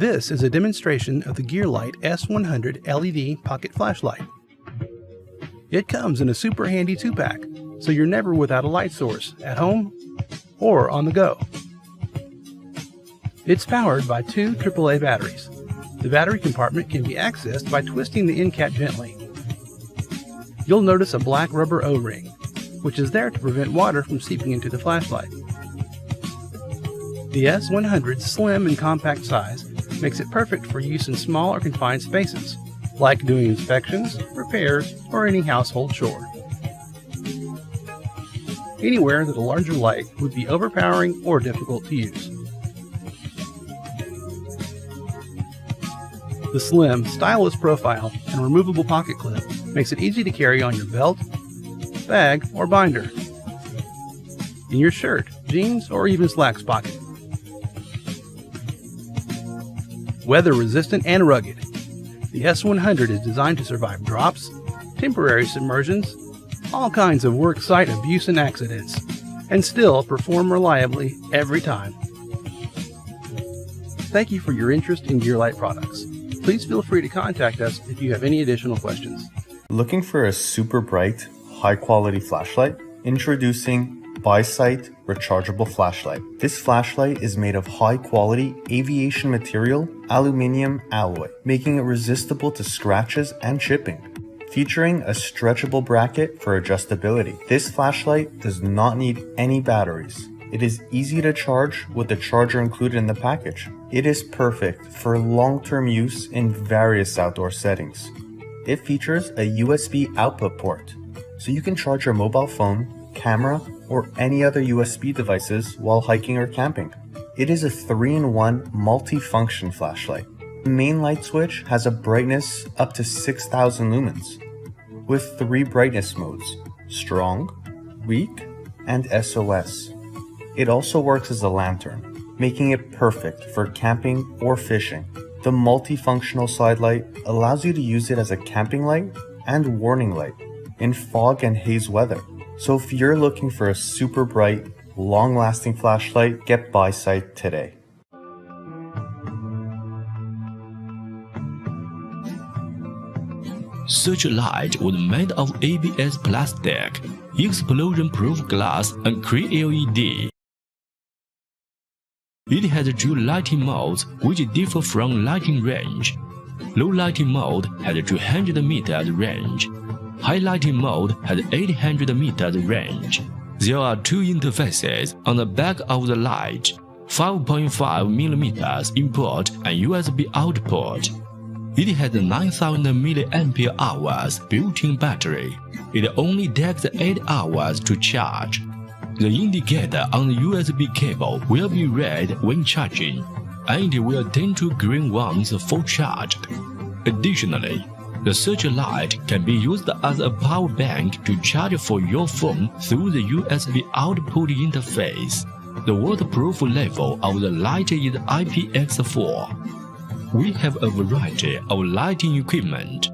This is a demonstration of the GearLight S100 LED pocket flashlight. It comes in a super handy 2-pack, so you're never without a light source at home or on the go. It's powered by 2 AAA batteries. The battery compartment can be accessed by twisting the end cap gently. You'll notice a black rubber O-ring, which is there to prevent water from seeping into the flashlight. The S100's slim and compact size makes it perfect for use in small or confined spaces, like doing inspections, repairs, or any household chore. Anywhere that a larger light would be overpowering or difficult to use. The slim, stylish profile and removable pocket clip makes it easy to carry on your belt, bag, or binder, in your shirt, jeans, or even slacks pocket. Weather resistant and rugged, the S100 is designed to survive drops, temporary submersions, all kinds of work site abuse and accidents, and still perform reliably every time. Thank you for your interest in GearLight products. Please feel free to contact us if you have any additional questions. Looking for a super bright, high quality flashlight? Introducing BUYSIGHT Rechargeable Flashlight. This flashlight is made of high quality aviation material aluminum alloy, making it resistible to scratches and chipping. Featuring a stretchable bracket for adjustability. This flashlight does not need any batteries. It is easy to charge with the charger included in the package. It is perfect for long-term use in various outdoor settings. It features a USB output port, so you can charge your mobile phone, camera, or any other USB devices while hiking or camping. It is a 3-in-1 multi-function flashlight. The main light switch has a brightness up to 6,000 lumens, with 3 brightness modes: strong, weak, and SOS. It also works as a lantern, making it perfect for camping or fishing. The multifunctional side light allows you to use it as a camping light and warning light in fog and haze weather. So if you're looking for a super bright, long-lasting flashlight, get BUYSIGHT today. Such a light was made of ABS plastic, explosion-proof glass, and Cree-LED. It has 2 lighting modes which differ from lighting range. Low lighting mode has 200 meters range. High lighting mode has 800 meters range. There are 2 interfaces on the back of the light, 5.5mm input and USB output. It has a 9000 mAh built-in battery. It only takes 8 hours to charge. The indicator on the USB cable will be red when charging, and it will turn to green once full charged. Additionally, the searchlight can be used as a power bank to charge for your phone through the USB output interface. The waterproof level of the light is IPX4. We have a variety of lighting equipment,